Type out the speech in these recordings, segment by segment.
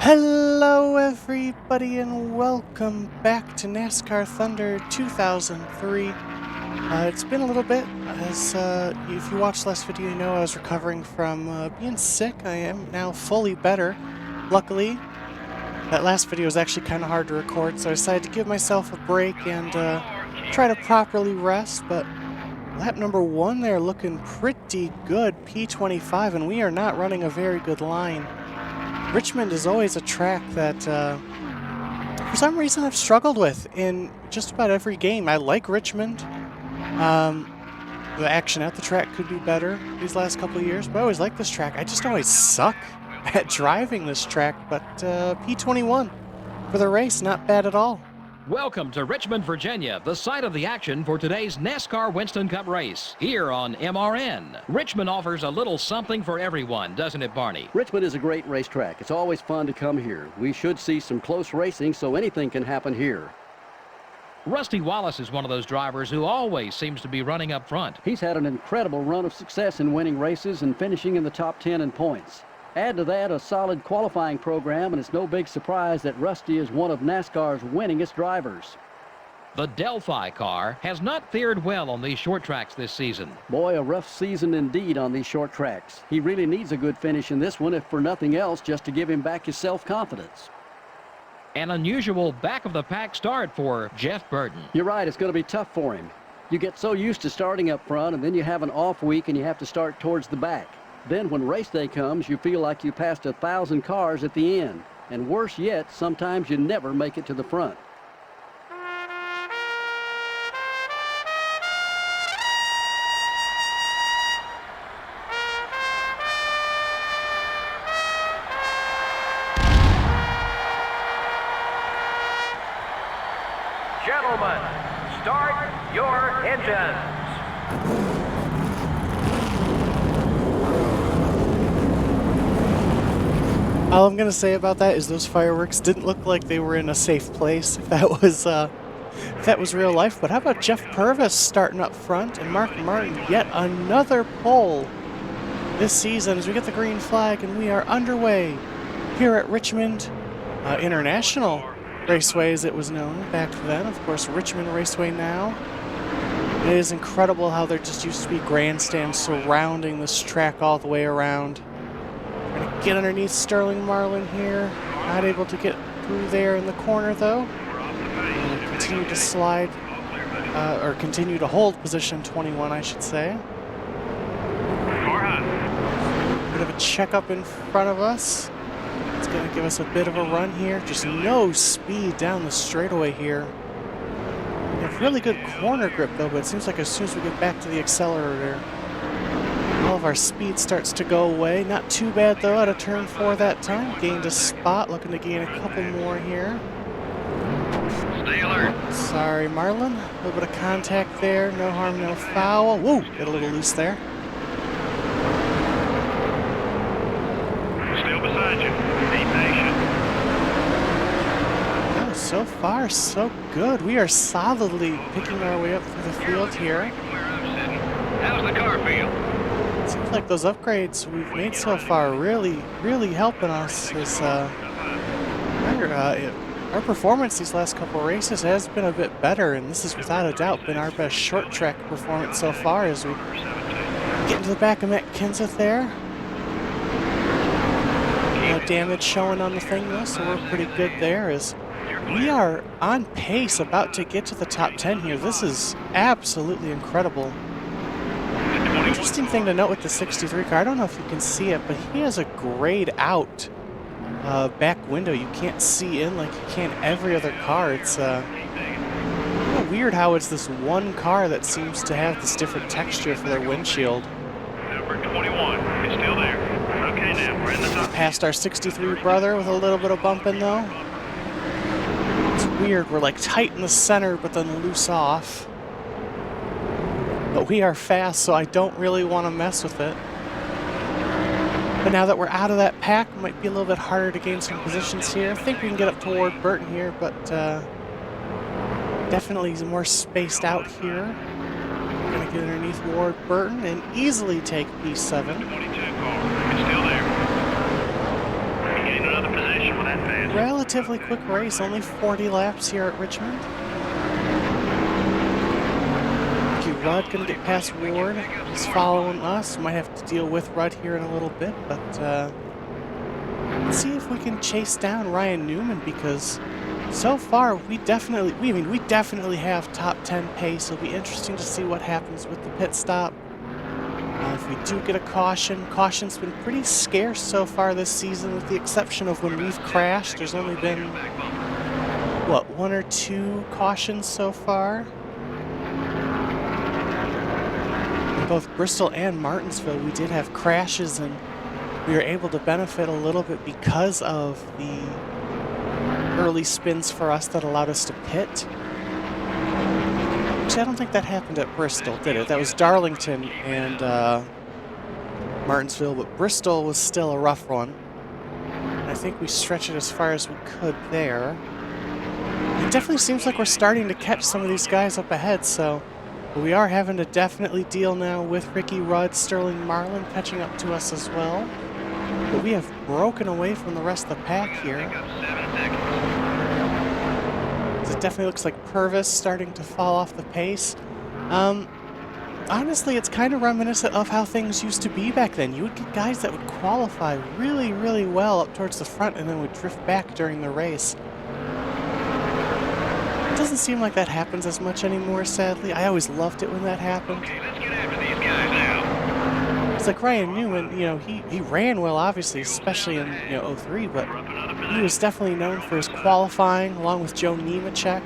Hello everybody and welcome back to NASCAR Thunder 2003. It's been a little bit, as if you watched last video you know I was recovering from being sick. I am now fully better. Luckily, that last video was actually kind of hard to record, so I decided to give myself a break and try to properly rest, but lap number 1 there looking pretty good, P25, and we are not running a very good line. Richmond is always a track that, for some reason, I've struggled with in just about every game. I like Richmond. The action at the track could be better these last couple of years, but I always like this track. I just always suck at driving this track, but P21 for the race, not bad at all. Welcome to Richmond, Virginia, the site of the action for today's NASCAR Winston Cup race, here on MRN. Richmond offers a little something for everyone, doesn't it, Barney? Richmond is a great racetrack. It's always fun to come here. We should see some close racing, so anything can happen here. Rusty Wallace is one of those drivers who always seems to be running up front. He's had an incredible run of success in winning races and finishing in the top 10 in points. Add to that a solid qualifying program, and it's no big surprise that Rusty is one of NASCAR's winningest drivers. The Delphi car has not fared well on these short tracks this season. Boy, a rough season indeed on these short tracks. He really needs a good finish in this one, if for nothing else, just to give him back his self-confidence. An unusual back-of-the-pack start for Jeff Burton. You're right, it's going to be tough for him. You get so used to starting up front, and then you have an off week and you have to start towards the back. Then when race day comes, you feel like you passed 1,000 cars at the end. And worse yet, sometimes you never make it to the front. Gentlemen, start your engines. All I'm going to say about that is those fireworks didn't look like they were in a safe place, if that was real life. But how about Jeff Purvis starting up front and Mark Martin, yet another pole this season as we get the green flag and we are underway here at Richmond International Raceway, as it was known back then. Of course, Richmond Raceway now. It is incredible how there just used to be grandstands surrounding this track all the way around. Gonna get underneath Sterling Marlin here. Not able to get through there in the corner though. Continue to slide, or continue to hold position 21, I should say. Bit of a checkup in front of us. It's gonna give us a bit of a run here. Just no speed down the straightaway here. We have really good corner grip though, but it seems like as soon as we get back to the accelerator, all of our speed starts to go away. Not too bad though out of turn 4 that time. Gained a spot, looking to gain a couple more here. Stay alert. Sorry, Marlin. A little bit of contact there. No harm, no foul. Whoa, get a little loose there. Still beside you. Be patient. Oh, so far, so good. We are solidly picking our way up through the field here. Where I'm sitting. How's the car feel? Seems like those upgrades we've made so far really helping us. As, our performance these last couple of races has been a bit better, and this has without a doubt been our best short track performance so far as we get into the back of Matt Kenseth there. No damage showing on the thing though, so we're pretty good there. As we are on pace, about to get to the top 10 here. This is absolutely incredible. Interesting thing to note with the 63 car, I don't know if you can see it, but he has a grayed out back window. You can't see in like you can every other car. It's weird how it's this one car that seems to have this different texture for their windshield. Number 21 is still there. Okay, now we're in the top. Past our 63 brother with a little bit of bumping though. It's weird, we're like tight in the center but then loose off. But we are fast, so I don't really want to mess with it. But now that we're out of that pack, it might be a little bit harder to gain some positions here. I think we can get up toward Burton here, but definitely more spaced out here. We're going to get underneath Ward Burton and easily take P7. 22 car. It's still there. Gain another position with that. that fast. relatively quick race, only 40 laps here at Richmond. Rudd gonna get past Ward. He's following us. Might have to deal with Rudd here in a little bit, but let's see if we can chase down Ryan Newman, because so far we definitely have top 10 pace. It'll be interesting to see what happens with the pit stop. If we do get a caution, caution's been pretty scarce so far this season, with the exception of when we've crashed. There's only been, what, 1 or 2 cautions so far? Both Bristol and Martinsville, we did have crashes, and we were able to benefit a little bit because of the early spins for us that allowed us to pit. Actually, I don't think that happened at Bristol, did it? That was Darlington and Martinsville, but Bristol was still a rough one. I think we stretched it as far as we could there. It definitely seems like we're starting to catch some of these guys up ahead, so we are having to definitely deal now with Ricky Rudd, Sterling Marlin catching up to us as well. But we have broken away from the rest of the pack here. It definitely looks like Purvis starting to fall off the pace. Honestly, it's kind of reminiscent of how things used to be back then. You would get guys that would qualify really, really well up towards the front and then would drift back during the race. It doesn't seem like that happens as much anymore, sadly. I always loved it when that happened. Okay, let's get after these guys now. It's like Ryan Newman, you know, he ran well, obviously, especially in, you know, 03, but he was definitely known for his qualifying, along with Joe Nemechek.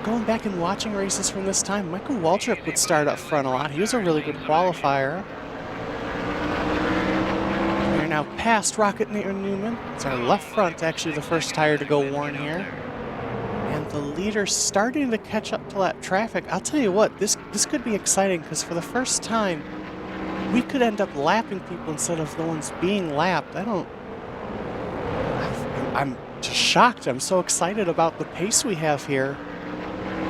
Going back and watching races from this time, Michael Waltrip would start up front a lot. He was a really good qualifier. We are now past Rocket Newman. It's our left front, actually, the first tire to go worn here. And the leader's starting to catch up to that traffic. I'll tell you what, this could be exciting, because for the first time, we could end up lapping people instead of the ones being lapped. I'm just shocked. I'm so excited about the pace we have here,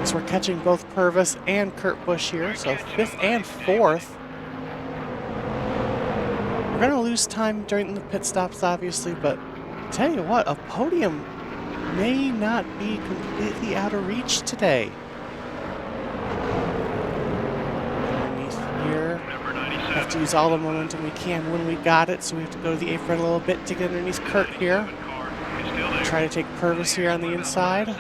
as we're catching both Purvis and Kurt Busch here, so 5th and 4th. We're going to lose time during the pit stops, obviously, but I'll tell you what, a podium may not be completely out of reach today. Underneath here, have to use all the momentum we can when we got it, so we have to go to the apron a little bit to get underneath Kurt here. Try to take Purvis here on the inside. We're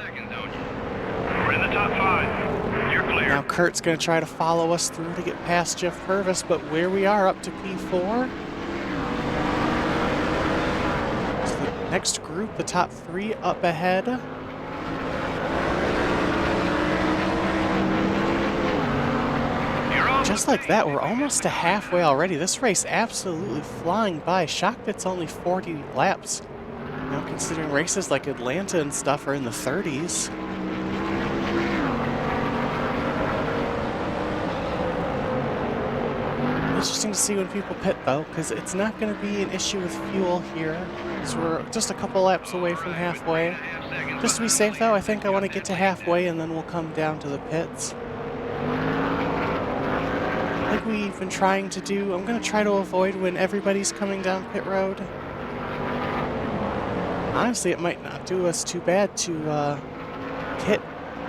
in the top 5. You're clear. Now Kurt's going to try to follow us through to get past Jeff Purvis, but where we are up to P4. So the next group, the top 3 up ahead. Just like that, we're almost to halfway already. This race absolutely flying by. Shocked it's only 40 laps. You know, considering races like Atlanta and stuff are in the 30s. Interesting to see when people pit, though, because it's not going to be an issue with fuel here. So we're just a couple laps away from halfway. Just to be safe, though, I think I want to get to halfway and then we'll come down to the pits. Like we've been trying to do, I'm going to try to avoid when everybody's coming down pit road. Honestly, it might not do us too bad to pit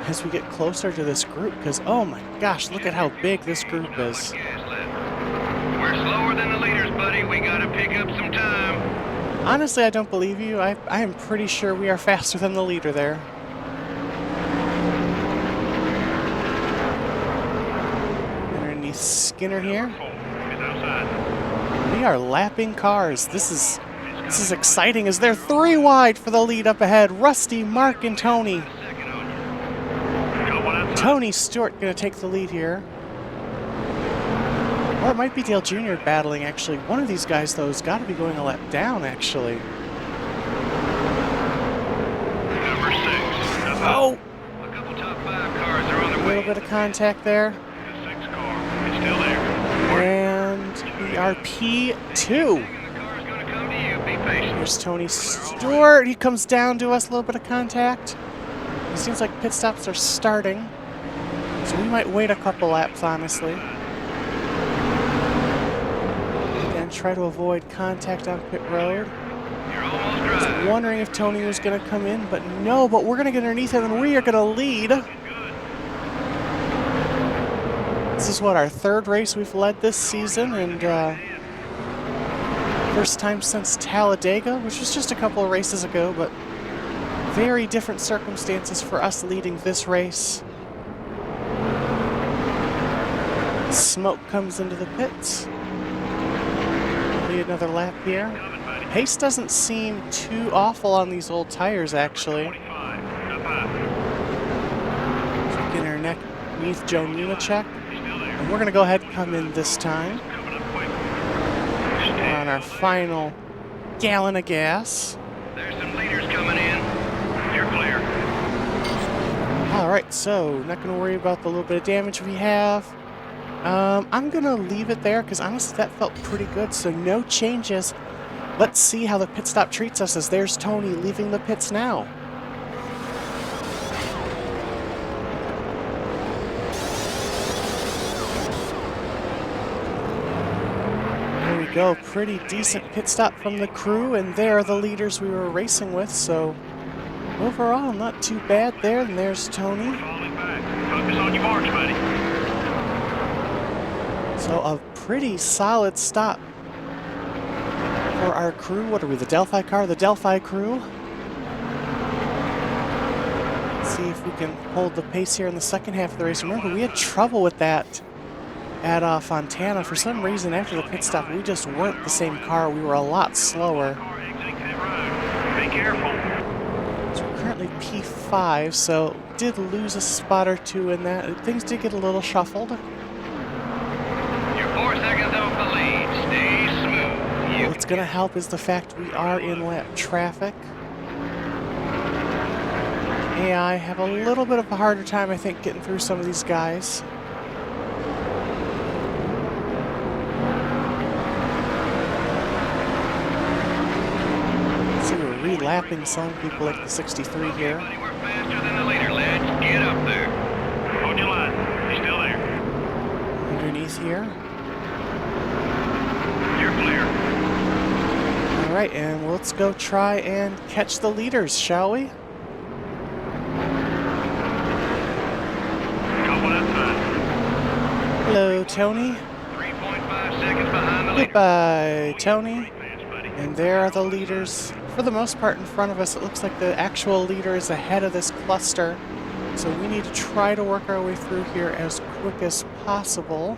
as we get closer to this group, because, oh my gosh, look at how big this group is. We're slower than the leaders, buddy. We gotta pick up some time. Honestly, I don't believe you. I am pretty sure we are faster than the leader there. Underneath Skinner here. We are lapping cars. This is exciting, as they're 3 wide for the lead up ahead. Rusty, Mark, and Tony. Tony Stewart going to take the lead here. Or it might be Dale Jr. battling, actually. One of these guys, though, has got to be going a lap down, actually. Number 6. Oh! A couple top 5 cars are on their A way. little bit of contact there. The 6 car. It's still there. And we are P2. The car's gonna come to you. Be patient. Here's Tony Stewart. He comes down to us, a little bit of contact. It seems like pit stops are starting, so we might wait a couple laps, honestly. Again, try to avoid contact on pit road. You're almost I was dry. wondering if Tony was going to come in, but no, but we're going to get underneath him and we are going to lead. This is what, our third race we've led this season, and first time since Talladega, which was just a couple of races ago, but very different circumstances for us leading this race. Smoke comes into the pits. Be another lap here. Pace doesn't seem too awful on these old tires, actually. 25. Up high. Getting our neck beneath Joe Nemechek. He's still there. And we're going to go ahead and come in this time. Coming up quick. We're on our final gallon of gas. There's some leaders coming in. You're clear. Alright, so not going to worry about the little bit of damage we have. I'm going to leave it there because honestly that felt pretty good, so no changes. Let's see how the pit stop treats us, as there's Tony leaving the pits now. There we go, pretty decent pit stop from the crew, and there are the leaders we were racing with, so overall not too bad there. And there's Tony. Falling back. Focus on your marks, buddy. So a pretty solid stop for our crew. What are we, the Delphi car? The Delphi crew. Let's see if we can hold the pace here in the second half of the race. Remember, we had trouble with that at Fontana. For some reason, after the pit stop, we just weren't the same car. We were a lot slower. Car exiting that road. Be careful. So we're currently P5, so did lose a spot or two in that. Things did get a little shuffled. You're 4 seconds off the lead. Stay smooth. What's going to help is the fact we are in lap traffic. AI have a little bit of a harder time, I think, getting through some of these guys. So we're relapping some people like the 63 here. Buddy, we're faster than the leader. Let's get up there. Hold your line. He's still there. Underneath here. You're clear. All right, and let's go try and catch the leaders, shall we? Couple outside. Hello, Tony. 3.5 seconds behind the leader. Goodbye, Tony. Advance, buddy. And there are the leaders, for the most part, in front of us. It looks like the actual leader is ahead of this cluster. So we need to try to work our way through here as quick as possible.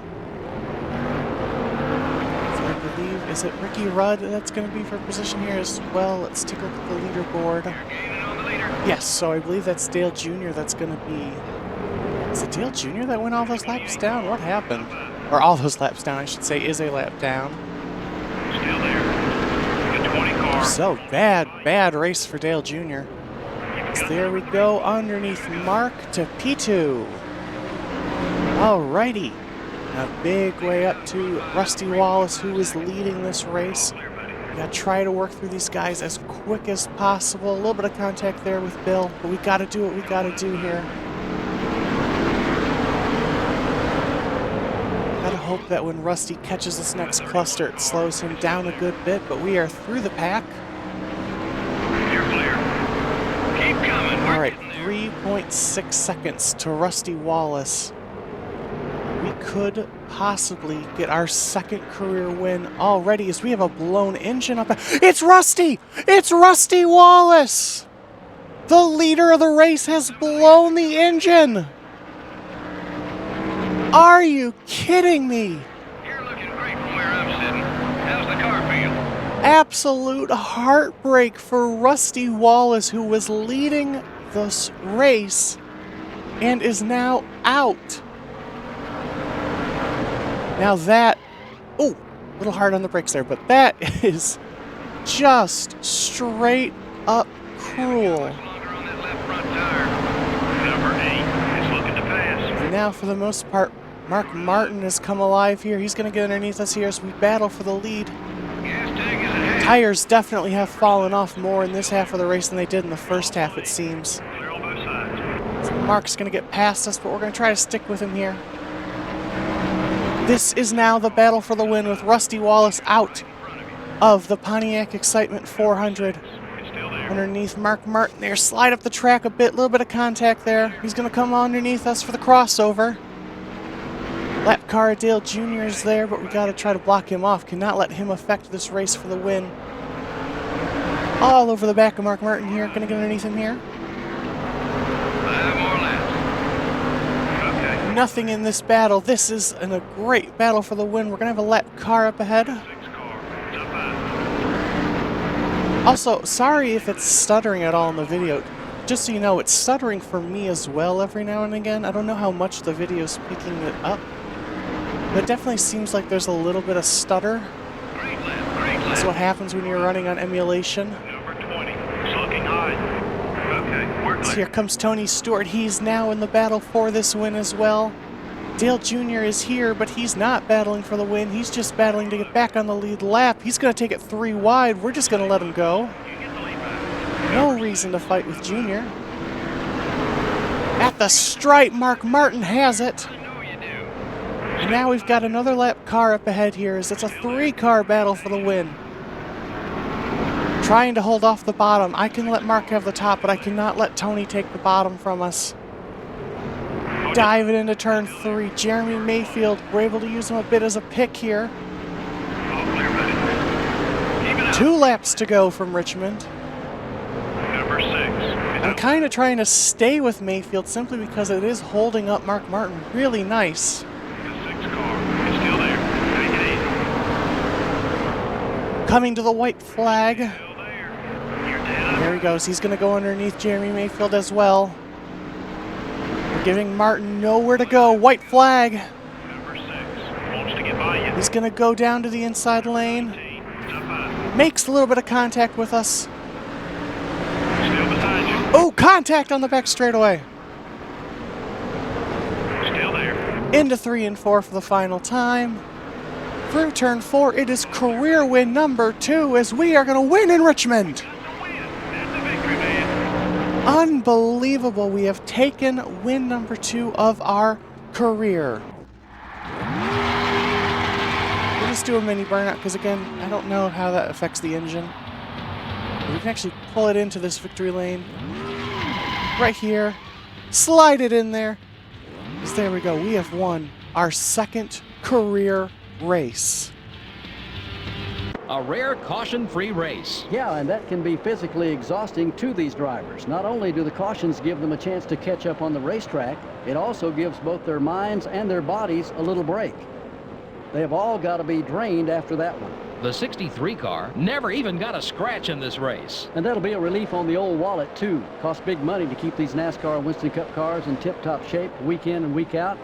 So I believe, is it Ricky Rudd that's going to be for position here as well? Let's take a look at the leaderboard. You're gaining on the leader. Yes, so I believe that's Dale Jr. that's going to be... Is it Dale Jr. that went all those laps down? What happened? Or all those laps down, I should say, is a lap down. Still there. The 20 car. So bad race for Dale Jr. So there we go, underneath Mark to P2. Alrighty. A big way up to Rusty Wallace, who is leading this race. We gotta try to work through these guys as quick as possible. A little bit of contact there with Bill, but we gotta do what we gotta do here. Gotta hope that when Rusty catches this next cluster, it slows him down a good bit, but we are through the pack. You're clear. Keep coming. We're All right, getting there. 3.6 seconds to Rusty Wallace. We could possibly get our second career win already, as we have a blown engine up. It's Rusty! It's Rusty Wallace! The leader of the race has blown the engine! Are you kidding me? You're looking great from where I'm sitting. How's the car feel? Absolute heartbreak for Rusty Wallace, who was leading this race and is now out. Now that, oh, a little hard on the brakes there, but that is just straight up cruel. Much longer on that left front tire. Number 8 is looking to pass. And now, for the most part, Mark Martin has come alive here. He's going to get underneath us here as we battle for the lead. Gas tank is at half. Tires definitely have fallen off more in this half of the race than they did in the first half, it seems. Clear on both sides. So Mark's going to get past us, but we're going to try to stick with him here. This is now the battle for the win with Rusty Wallace out. of the Pontiac Excitement 400. It's still there. Underneath Mark Martin there. Slide up the track a bit. A little bit of contact there. He's going to come underneath us for the crossover. Lap car Dale Jr. is there, but we got to try to block him off. Cannot let him affect this race for the win. All over the back of Mark Martin here. Going to get underneath him here. 5 more laps. Okay. Nothing in this battle. This is a great battle for the win. We're going to have a lap car up ahead. 6 car. It's up high. Also, sorry if it's stuttering at all in the video. Just so you know, it's stuttering for me as well every now and again. I don't know how much the video's picking it up. But it definitely seems like there's a little bit of stutter. Great lap. Great lap. That's what happens when you're running on emulation. Number 20. It's looking high. Okay. We're So clear. here comes Tony Stewart. He's now in the battle for this win as well. Dale Jr. is here, but he's not battling for the win. He's just battling to get back on the lead lap. He's going to take it 3 wide. We're just going to let him go. You get the lead back. No reason to fight with Jr. At the stripe, Mark Martin has it. I know you do. And now we've got another lap car up ahead here as it's a 3-car battle for the win. Trying to hold off the bottom. I can let Mark have the top, but I cannot let Tony take the bottom from us. Diving into turn 3. Jeremy Mayfield, we're able to use him a bit as a pick here. All clear, buddy. Even out. 2 laps to go from Richmond. Number 6. It's I'm up. kind of trying to stay with Mayfield simply because it is holding up Mark Martin really nice. The 6 car. It's still there. Take it easy. Coming to the white flag. Still there. You're dead There he goes. He's going to go underneath Jeremy Mayfield as well. We're giving Martin nowhere to go. White flag. Number 6 wants to get by you. He's going to go down to the inside lane. It's up high. Makes a little bit of contact with us. Still behind you. Oh, contact on the back straightaway. Still there. Into 3 and 4 for the final time. Through turn 4, it is career win number 2 as we are going to win in Richmond. That's the win. That's the victory, man. Unbelievable. We have taken win number 2 of our career. We'll just do a mini burnout because, again, I don't know how that affects the engine. We can actually pull it into this victory lane. Right here. Slide it in there. So there we go. We have won our 2nd career race. A rare caution-free race. Yeah, and that can be physically exhausting to these drivers. Not only do the cautions give them a chance to catch up on the racetrack, it also gives both their minds and their bodies a little break. They have all got to be drained after that one. The 63 car never even got a scratch in this race. And that'll be a relief on the old wallet, too. Costs big money to keep these NASCAR Winston Cup cars in tip-top shape week in and week out.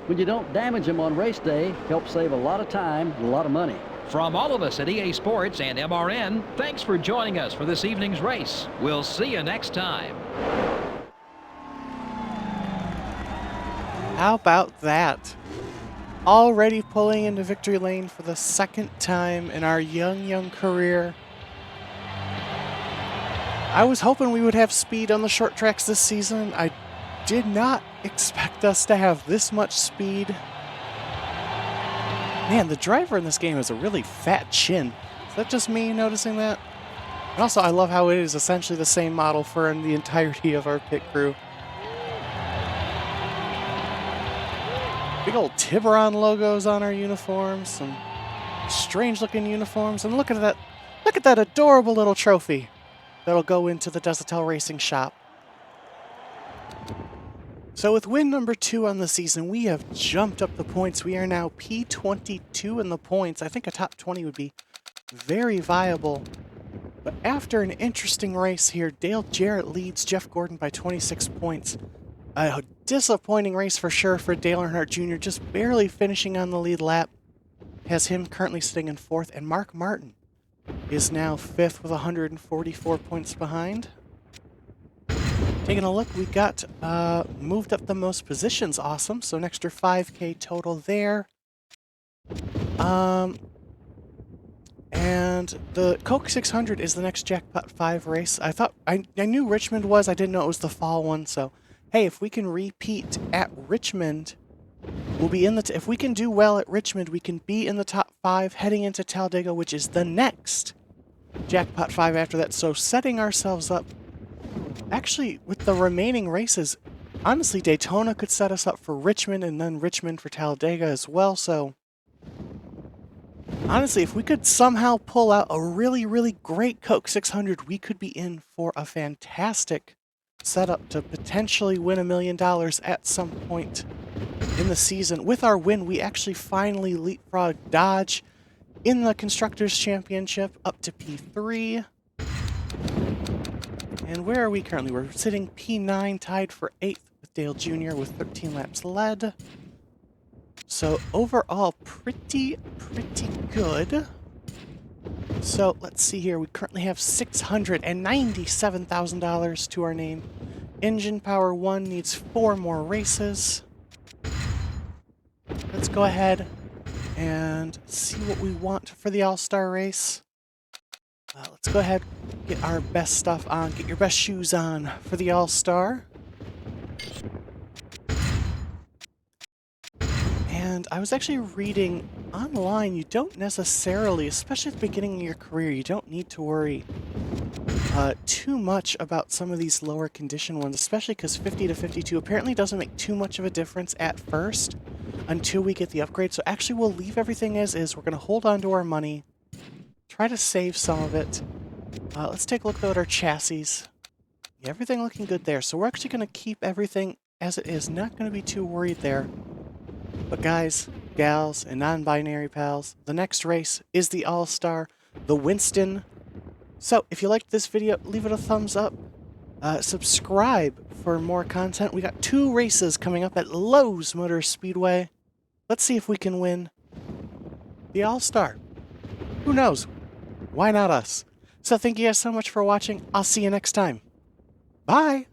When you don't damage them on race day, helps save a lot of time and a lot of money. From all of us at EA Sports and MRN, thanks for joining us for this evening's race. We'll see you next time. How about that? Already pulling into victory lane for the 2nd time in our young career. I was hoping we would have speed on the short tracks this season. I did not expect us to have this much speed. Man, the driver in this game has a really fat chin. Is that just me noticing that? And also, I love how it is essentially the same model for the entirety of our pit crew. Big old Tiburon logos on our uniforms, some strange looking uniforms, and look at that adorable little trophy that'll go into the Desautels Racing shop. So with win number 2 on the season, we have jumped up the points. We are now P22 in the points. I think a top 20 would be very viable. But after an interesting race here, Dale Jarrett leads Jeff Gordon by 26 points. A disappointing race for sure for Dale Earnhardt Jr., just barely finishing on the lead lap. Has him currently sitting in 4th, and Mark Martin is now 5th with 144 points behind. Taking a look, we got moved up the most positions. Awesome. So an extra 5K total there. And the Coke 600 is the next Jackpot 5 race. I knew Richmond was. I didn't know it was the fall one. So, hey, if we can repeat at Richmond We'll be in the if we can do well at Richmond, we can be in the top 5 heading into Talladega, which is the next Jackpot 5 after that. So setting ourselves up, actually, with the remaining races, honestly, Daytona could set us up for Richmond and then Richmond for Talladega as well. So honestly, if we could somehow pull out a really, really great Coke 600, we could be in for a fantastic setup to potentially win $1 million at some point in the season. With our win, we actually finally leapfrogged Dodge in the Constructors' Championship up to P3. And where are we currently? We're sitting P9, tied for 8th with Dale Jr. with 13 laps led. So overall, pretty good. So let's see here. We currently have $697,000 to our name. Engine Power 1 needs 4 more races. Let's go ahead and see what we want for the All-Star race. Let's go ahead, get our best stuff on, get your best shoes on for the All-Star. And I was actually reading online, you don't necessarily, especially at the beginning of your career, you don't need to worry too much about some of these lower condition ones, especially because 50 to 52 apparently doesn't make too much of a difference at first until we get the upgrade. So actually we'll leave everything as is. We're going to hold on to our money, try to save some of it. Let's take a look at our chassis. Yeah, everything looking good there. So we're actually going to keep everything as it is. Not going to be too worried there. But guys, gals, and non-binary pals, the next race is the All-Star, the Winston. So if you liked this video, leave it a thumbs up. Subscribe for more content. We got 2 races coming up at Lowe's Motor Speedway. Let's see if we can win the All-Star. Who knows? Why not us? So thank you guys so much for watching. I'll see you next time. Bye!